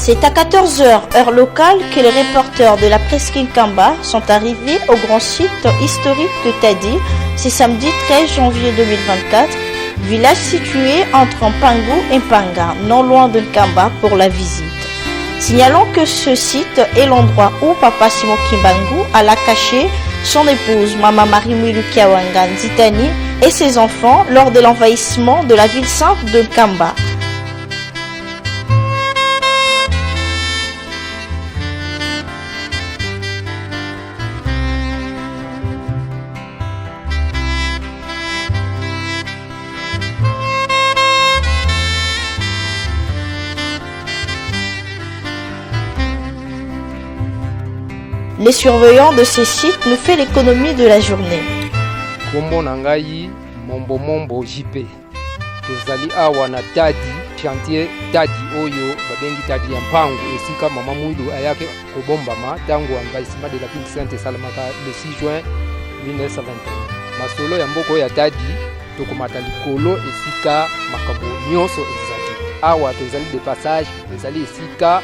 C'est à 14 heures, heure locale, que les reporters de la presqu'île Kamba sont arrivés au grand site historique de Tadi, ce samedi 13 janvier 2024, village situé entre Mpangu et Mpanga, non loin de Kamba, pour la visite. Signalons que ce site est l'endroit où Papa Simon Kimbangu alla cacher son épouse, Mama Marimwilu Kiawangan Zitani, et ses enfants lors de l'envahissement de la ville sainte de Kamba. Les surveillants de ces sites nous fait l'économie de la journée. Kombo nangai mombo JP. Tozali awa na Tadi, chantier Tadi oyo babengi Tadi ya Mpangu esika mama Mwilu ayake kobombama tangu envahissement de la ville sainte salamaka le 6 juin 1921. Masolo ya mboko ya Tadi tokomata likolo esika makambo nyonso ezali. Awa tozali de passage, ezali esika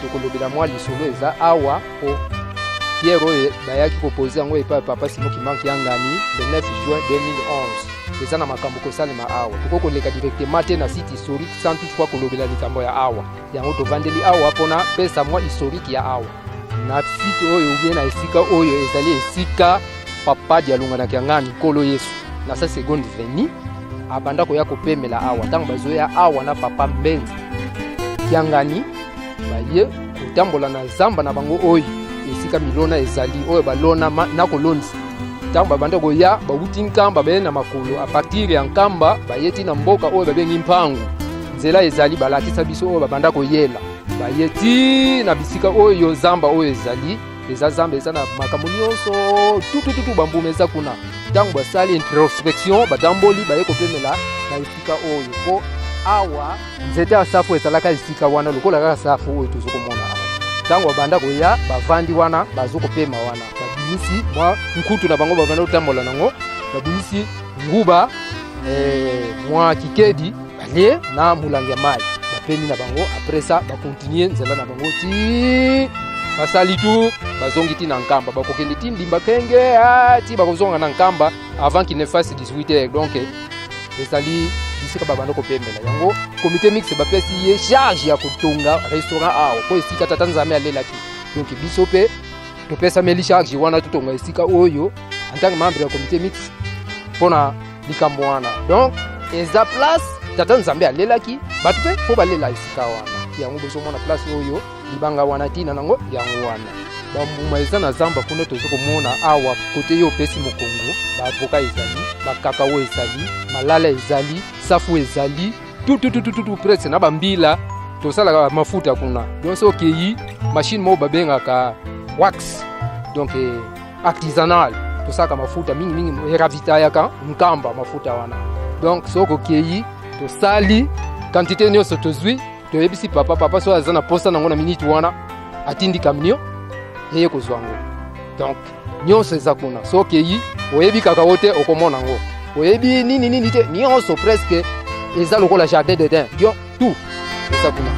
tokolobela mwa lisolo eza awa po Pierre oyo bayaki proposer yango epa Papa Simon Kimbangu le 9 juin 2011. Eza na makambo kosalema awa tokoleka directement te na site historique sans toutefois kolobela likambo ya awa yango tovandeli awa pona pesa mwa historique ya awa na site oyo ubie na esika oyo ezali esika Papa Dialunga na Kiangani Kolo Yesu na sa seconde veni abanda koya kopemela awa tango bazoya awa na Papa Mbenzi Kiangani baye kotambola na zamba na bango oyo esika milona ezali oyo balona na kolonzi tango babanda koya bawuti Nkamba baye na makolo a partir ya Nkamba bayeti na mboka oyo babengi Mpangu nzela ezali balakisa biso oyo babanda koyela bayeti na bisika oyo zamba oyo ezali eza zamba eza na makambo nyonso tutututu bambume eza kuna tango basali introspection batamboli baye kopemela na esika oyo po awa nzete ya safu ezalaka esika wana lokola kaka safu oyo tozokomona awa tango babanda koya bavandi wana bazokopema wana babimisi mwa nkutu na bango babanda kotambola nango babimisi nguba mwa kikedi balie na mulangi ya mai bapemi na bango après ça bakontinue nzela na bango ti basali tu bazongi ti na Nkamba bakokende ti ndimba kenge ti bakozonga na Nkamba avant qu'il ne fasse 18h donc ezali bisika babanda kopemela yango comité mixte bapesi ye charge ya kotonga restaurant awa po esika tata Nzambe alelaki donc biso pe topesa meli charge wana tutonga esika oyo en tant que membre ya comité mixte pona likambo wana donc eza place tata Nzambe alelaki batu pe fo balela esika wana yango bozomona place oyo libanga wana tina nango yango wana bambuma eza na zamba kuna tozokomona awa kote yo pesi mokongo baavoka ezali bakakao ezali malala ezali safu ezali tututututu presque na bambila tosalaka mafuta kuna donc so okei machine mo babengaka wax donc artisanal tosalaka mafuta mingi ravitayaka Nkamba mafuta wana donc so okei tosali quantité nyonso tozwi toyebisi papa so aza na posta nango na minute wana atindi camion eye kozwango donc nyonso eza kuna so okei oyebi kaka wote okomona ngo oyebi nini te nyonso presque eza lokola jardin d'Eden yo tout eza kuna.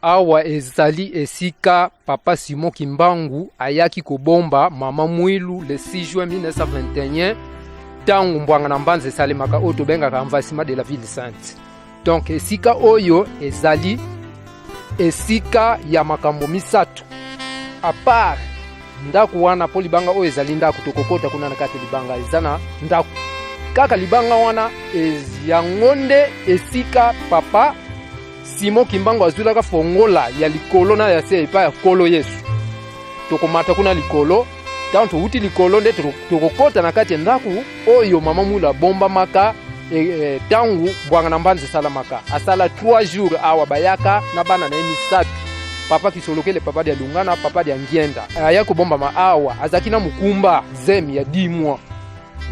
awa ezali esika papa Simon Kimbangu ayaki kobomba mama Mwilu le 6 juin 1921 tangu mbwanga na mbanza esalemaka oyo tobengaka envahissement de la ville sainte. Donc esika oyo ezali esika ya makambo misatu. A part ndaku wana po libanga oyo ezali ndaku tokokota kuna na kati libanga ezana ndaku kaka libanga wana yangonde esika papa Simon Kimbangu azulaka fongola ya likolo na ya se epa ya kolo Yesu. Tokomata kuna likolo tanto uti likolo nde tokokota na kati ndaku oyo mama Mwilu bomba maka tangu bwanga na mbanza sala maka asala 3 jours awa bayaka na bana na emisatu papa Kisolokele papa dia Lungana papa dia Ngienda ayako bomba ma awa azakina mukumba zemi ya 10 mois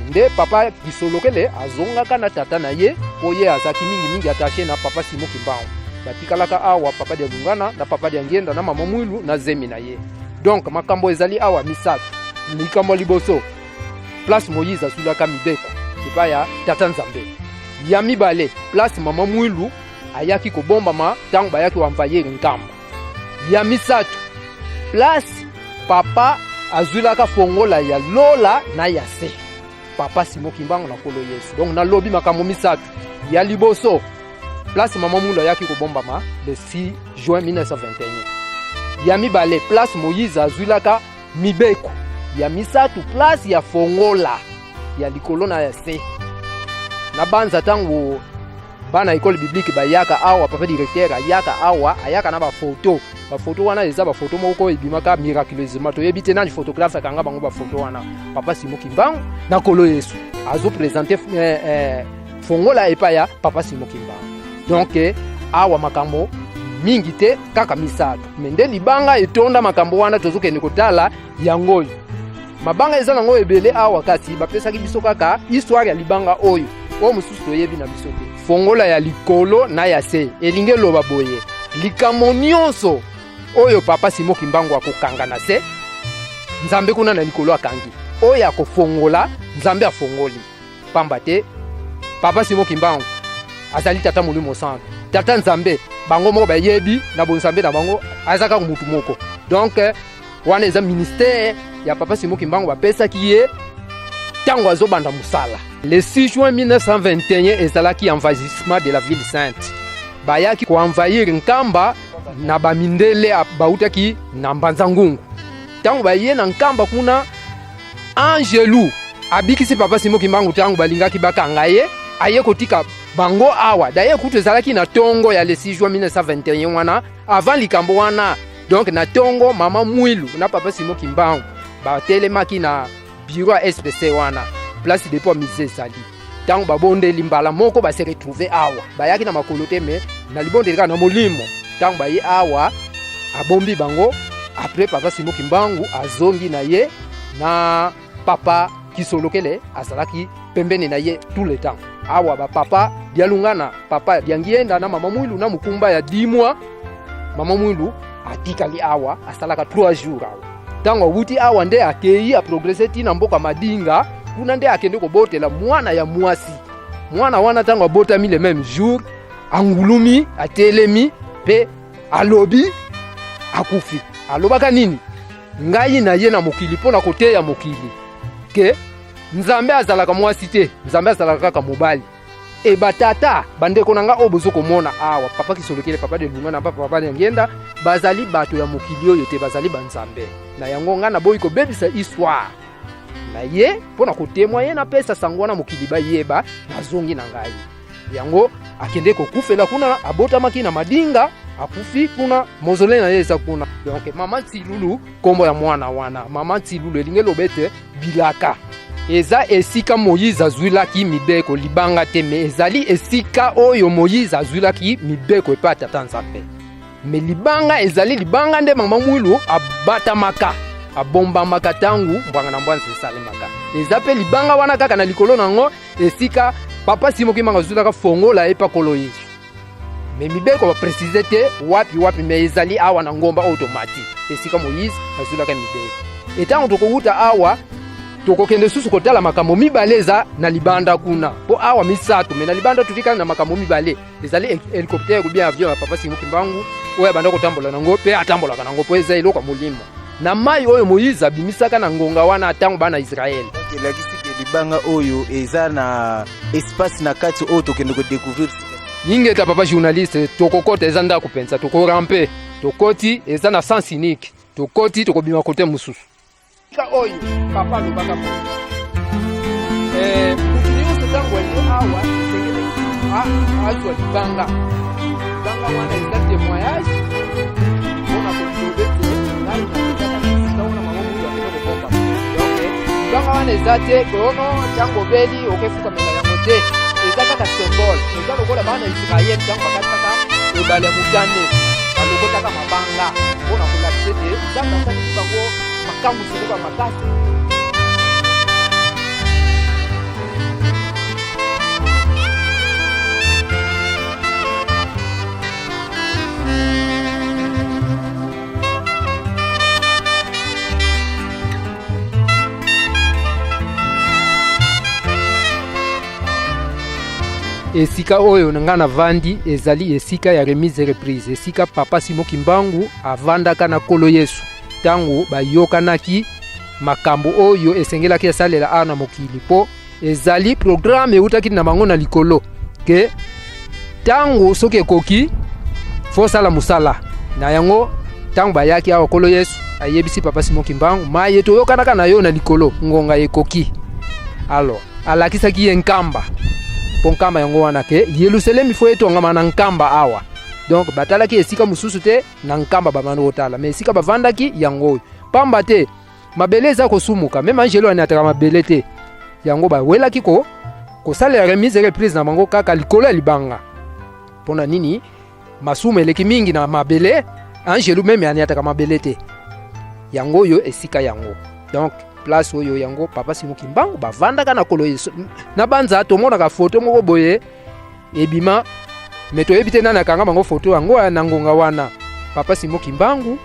nde papa Kisolokele azongaka na tata na ye oye azaki mingi attaché na papa Simon Kimbangu batikalaka awa papa dia Lungana na papa dia Ngienda na mama Mwilu na zemi na ye. Donc makambo ezali awa misatu likambo liboso place Moïse asulaka mibeko epa ya tata Nzambe ya mibale place mama Mwilu ayaki kobomba ma tangu bayaki wamvaye nkamba ya misatu place papa azulaka fongola ya lola na ya se papa Simon Kimbangu na kolo Yesu. Donc na lobi makambo misatu ya liboso place mama Mwilu ayaki kobomba ma le 6 juin 1921 ya mibale place Moïse azulaka mibeko ya misatu place ya fongola ya likolo na ya se na banza tangu bana école biblique bayaka awa papa directeur ayaka na ba photo wana eza ba photo moko ebimaka miraculeusement to yebite na photographe kanga bango ba photo wana papa Simon Kimbangu na kolo Yesu azo présenter fongola epa ya papa Simon Kimbangu. Donc awa makambo mingi te kaka misatu mende libanga etonda makambo wana tozokende kotala yango mabanga eza nango ebele awa kasi bapesaki biso kaka histoire ya libanga oyo o mususu toyebi na biso te. Fongola ya likolo na ya se elinge loba boye likambo nyonso oyo papa Simon Kimbangu akokanga na se Nzambe kuna na likolo akangi oyo akofongola Nzambe afongoli pamba te papa Simon Kimbangu azali tata Molimo Santo tata Nzambe bango moko bayebi na bonzambe na bango azaka mutu moko. Donc wana eza ministère ya papa Simon Kimbangu bapesaki ye tango azobanda musala le 6 juin 1921 ezalaki envahissement de la ville sainte bayaki ko envahir nkamba na bamindele bautaki na mbanza ngungu tango baye na nkamba kuna Angelu abikisi papa Simon Kimbangu tango balingaki bakanga ye aye kotika bango awa daye kutu ezalaki na tongo ya le 6 juin 1921 wana avant likambo wana. Donc na tongo mama Mwilu na papa Simon Kimbangu batelemaki na bureau SPC wana place de port musée sali tango babonde limbala moko ba se retrouver awa bayaki na makolo te me na libonde lika na molimo tango baye awa abombi bango. Après papa Simon Kimbangu azongi na ye na papa Kisolokele azalaki pembeni na ye tout le temps awa ba papa dia Lungana papa dia Ngienda na mama Mwilu na mukumba ya 10 mois mama Mwilu atikali awa asalaka 3 jours awa tango wuti awa nde akei a progresser tina mboka Madinga kuna nde akende kobotela mwana ya mwasi mwana wana tango abotami le même jour angulumi atelemi pe alobi akufi alobaka nini ngai na ye na mokili pona kote ya mokili ke Nzambe azalaka mwasi te Nzambe azalaka kaka mobali e batata bandeko nanga obozo komona awa papa Kisolokele papa de Lungana papa de Ngienda bazali bato ya mokili oyo te bazali banzambe na yango nga na boyi ko bebisa histoire na ye pona ko témoigner na pesa sangwana mokili bayeba nazongi na ngai yango akende ko kufela kuna abotamaki na Madinga akufi kuna mausolée na yesa kuna. Donc mama Tsilulu kombo ya mwana wana mama Tsilulu elinge lobete bilaka eza esika Moïse azwilaki mibeko libanga te me ezali esika oyo Moïse azwilaki mibeko epa tata Nzambe me libanga ezali libanga nde mama Mwilu abatamaka abombamaka tangu mbwanga na mbwanza esalemaka eza pe libanga wana kaka na likolo nango esika papa Simon Kimbangu azwilaka fongola epa kolo Yesu me mibeko ba préciser te wapi me ezali awa na ngomba automatique esika Moïse azwilaka mibeko etango tokowuta awa tokokende susu kotala makambo mibaleza na libanda kuna po awa misato me na libanda tutikana na makambo mibale ezali helicopter bien avion ya Papa Simon Kimbangu oya banda kotambola nango pe atambola kanango po eza iloko molimo na mai oyo Moïse abimisaka na ngonga wana atango bana Israël. Libanga oyo eza na espace na kati oyo tokende ko découvrir yinge ta papa journaliste tokokota eza nda kupensa tokorampe tokoti eza na sens unique tokoti tokobima kote mususu ka oyo papa lobaka mo kutiliyo setango ende awa sekele azwa libanga wana eza témoignage bona kotobete ngai na kaka na ona mama mungu akoko bomba donc wana eza te kono tango beli okefuka mela yango te eza kaka symbole eza lokola bana Israël tango bakataka ebale mutane balokotaka mabanga bona kolakise te zamba saki bango makambu sikoba makasi. Esika oyo ngana vandi ezali esika ya remise reprise esika Papa Simon Kimbangu avandaka na kolo Yesu tangu bayokanaki makambo oyo esengelaki esalela ana mokili po ezali programme eutaki na bango na likolo ke tangu soki ekoki fosala musala na yango tangu bayaki awa kolo Yesu ayebisi Papa Simon Kimbangu maye toyokanaka na yo na likolo ngonga ekoki alors alakisaki enkamba ponkamba yango wana ke Yerusalem fo etonga na nkamba awa donc batalaki esika mususu te na nkamba bamano otala mais esika bavandaki yango pamba te mabeleza kosumuka même angelo anataka mabele te yango bawelaki ko sala remise reprise na bango kaka likolo ya libanga pona nini masumu eleki mingi na mabele angelo même anataka mabele te yango yo esika yango donc place oyo yango Papa Simon Kimbangu bavandaka na kolo Yesu na banza tomona ka photo moko boye ebima meto ebite nana kanga bango photo yango na ngonga wana Papa Simon Kimbangu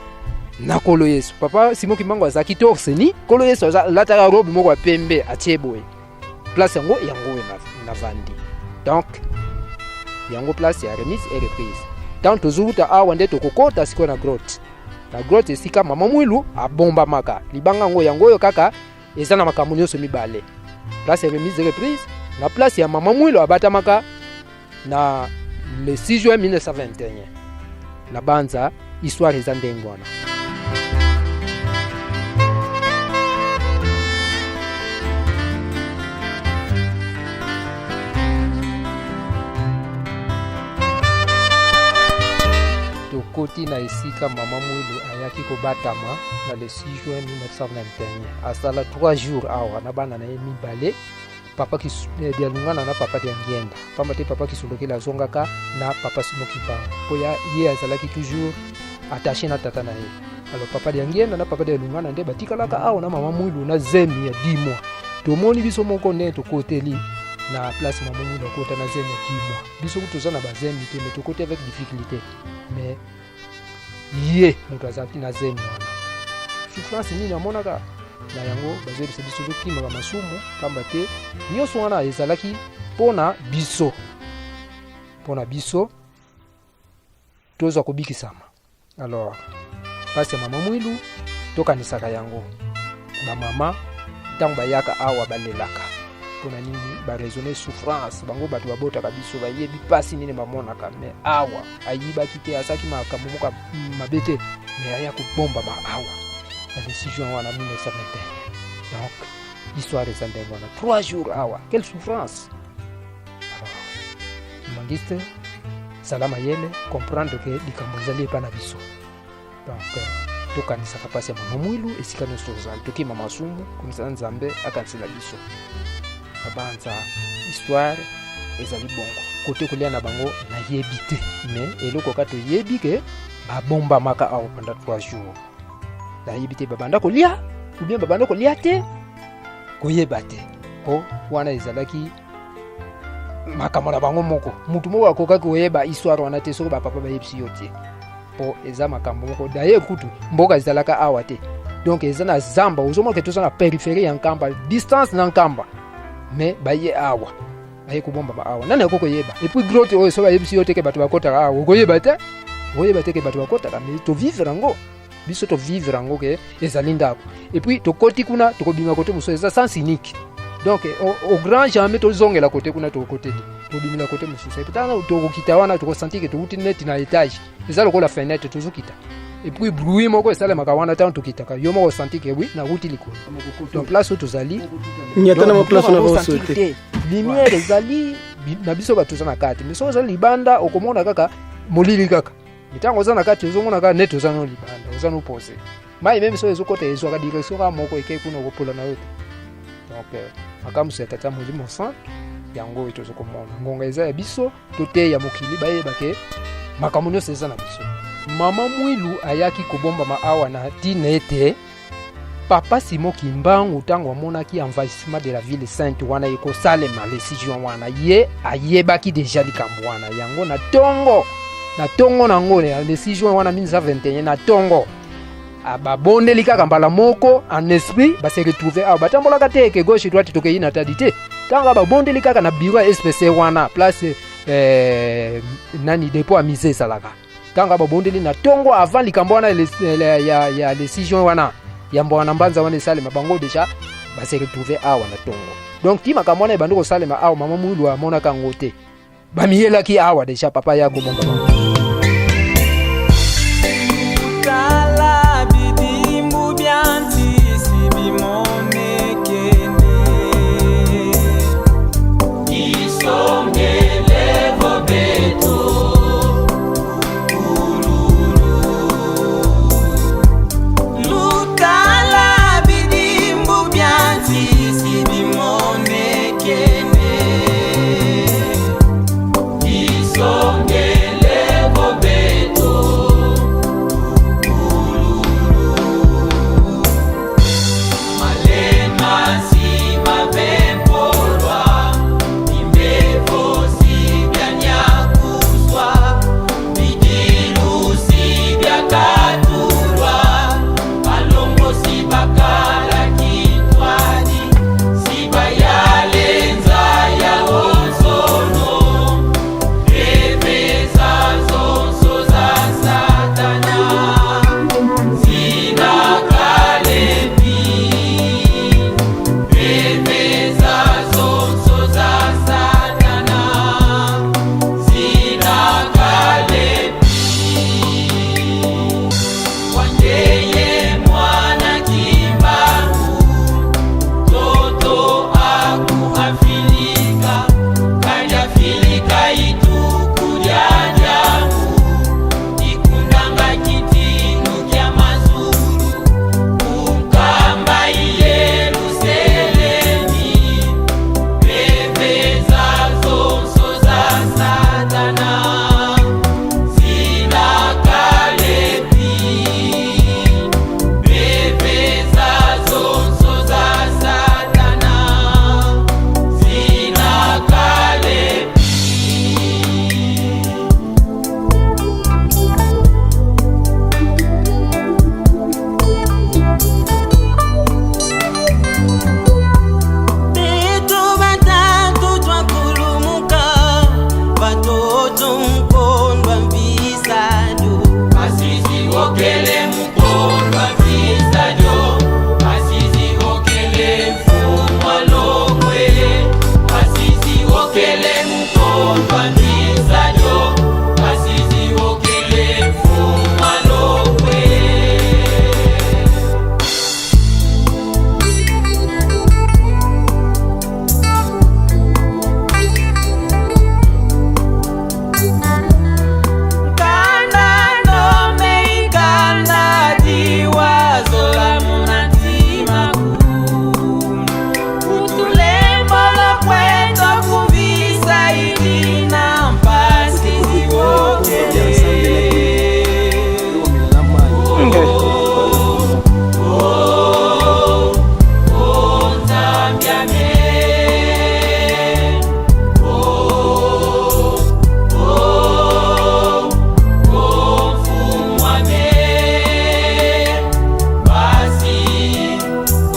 na kolo Yesu. Papa Simon Kimbangu azaki torseni kolo Yesu lataka robe moko pembe atieboye place yango na vandi donc yango place ya remise et reprise tant tozuta awa nde tokokota siko na grotte la grotte esika mama mwilu abomba maka libanga ngo yango yo kaka eza na makambo nyonso mibale place ya remise reprise na place ya mama mwilu abata maka na le 6 juin 1921 na banza histoire eza ndengo wana. Koti na esika mama mwilu ayaki kobatama na le 6 juin 1921 asala 3 jours awa na bana na ye mibale papa ki dialungana na papa de Ngienda pamba te papa kisulokela azongaka na Papa Simon Kimbangu po ya ye azalaki toujours attaché na tata na ye alors papa de Ngienda na papa de Lungana nde batikalaka awa na mama mwilu na zemi ya 10 mois tomoni biso moko ne to koteli na place mama mwilu kota na zemi ya 10 mois biso kutoza na bazemi te mais to kote avec difficulté mais ye moto azalaki na zemi wana souffrance nini amonaka na yango bazebisa biso lokimaka masumu pamba te nyonso wana ezalaki pona biso tozwa kobikisama alors pasi ya mama mwilu tokanisaka yango bamama ntango bayaka awa balelaka pona nini baresone souffrance bango bato babotaka biso bayebi pasi nini bamonaka mais awa ayibaki te azaki makambo moko mabe te mais aya kobomba awa na le 6 juin wana 1921 donc histoire eza ndenge wana 3 jours awa quelle souffrance alors mangiste salama yele comprendre que likambo ezali epa na biso donc tokanisaka pasi ya mama mwilu esika nyonso ozali tokima masumu komisa nzambe akanisela biso abanza histoire ezali bongo kote kolia na bango na yebi te mais eloko kato yebi ke babomba maka awa pendant 3 jours na yebi te babanda kolia ou bien babanda kolia te koyeba te po wana ezalaki makambo na bango moko mutu moko akoka koyeba histoire wana te soko bapapa bayebisi yo te po eza makambo moko d'ailleurs kutu mboka ezalaka awa te donc eza na zamba ozomona ke toza na périphérie ya nkamba distance na nkamba mais baye awa baye kobomba ba awa nani akoko yeba et puis grotte oyo so bayebisi yo teke bato bakotaka awa okoyeba te ke bato bakotaka mais to vivre yango biso to vivre yango ke ezali ndako et puis tokoti kuna tokobima kote mosusu eza sens unique donc au grand jamais tozongela kote kuna tokote tobimila kote mosusu et puis tokokita wana tokosentir ke tokuti neti na étage eza lokola fenêtre tozokita et puis bruit moko esalemaka wana ntango tokitaka yo moko osentir ke oui nakuti likolo donc place oyo tozali nyata na place na baosote lumière ezali na biso bato toza na kati mais soki ozali libanda okomona kaka molili kaka ntango oza na kati ozomona kaka neti oza no libanda oza no pose mai meme soki ezokota ezwaka direction kaka moko ekei kuna okopola na yo te donc makambo ya tata molimo sant yango oyo tozokomona ngonga eza ya biso to te ya mokili bayeba ke makambo nyonso eza na biso mama mwilu ayaki kobombama awa na ntina ete papa Simon Kimbangu ntango amonaki envahissement de la ville sainte wana ekosalema décision wana ye ayebaki deja likambo wana yango na tongo nango ya décision wana 1921 na tongo babondeli kaka mbala moko en esprit base retrouver awa batambolaka te ke gauche droite tokei na tadi te ntango babondeli kaka na bureau ya SPC wana place nani dépôt à mise esalaka ntango babondeli na tongo avant likambo wana ya décision wana yambo wana mbanza wana esalema bango deja base retrouver awa na tongo donc ti makambo wana ebandi kosalema awa mama mwilu amonaka yango te bamiyelaki awa deja papa ya kobomba bango Isongele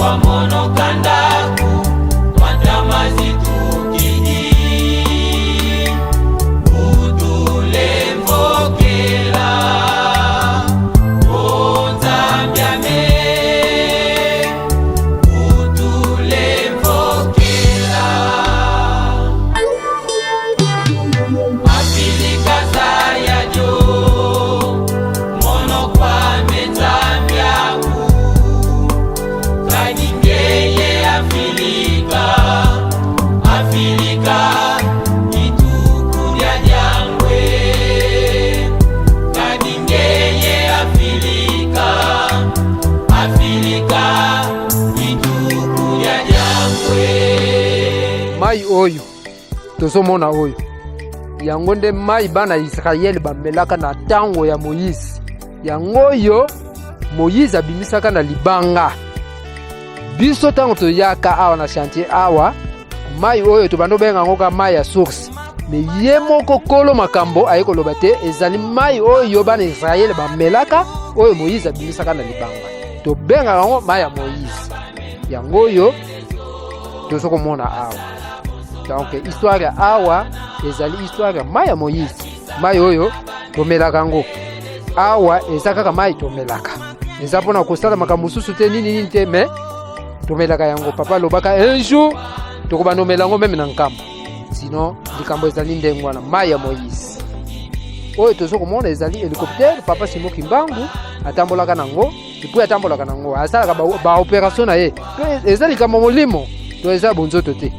kwa mono kandaku watamazi tukidi utule mbokela onzambyame utule mbokela afilika zayajo mono kwa menzambyaku kadingeye afilika ituku lya jangwe kadingeye afilika ituku lya jangwe. mai oyo tozomona oyo yango nde mai bana Israeli bamelaka na tango ya Moïse. Yango oyo Moïse abimisaka na libanga. Biso tango toyaka awa na chantier awa, mai oyo tobando benga ngoka mai ya source. Me ye moko kolo makambo ayeko loba te ezali mai oyo bana Israeli bamelaka oyo Moïse abimisaka na libanga. To benga ngo mai ya Moïse. Yango oyo tozokomona awa. Donc histoire ya awa ezali histoire ya mai ya Moïse. Mai oyo tomelaka ngo. Awa eza kaka mai tomelaka. Eza pona kosala makambo susu te nini te me tomelaka yango. Papa lobaka un jour tokobanomela ngo meme na nkambo. Sinon likambo ezali ndenge wana mai ya Moïse. Oyo tozokomona ezali hélicoptère papa Simo Kimbangu atambolaka nango, epuis atambolaka nango asalaka ba opération na ye. Ezali likambo molimo to eza bonzoto te.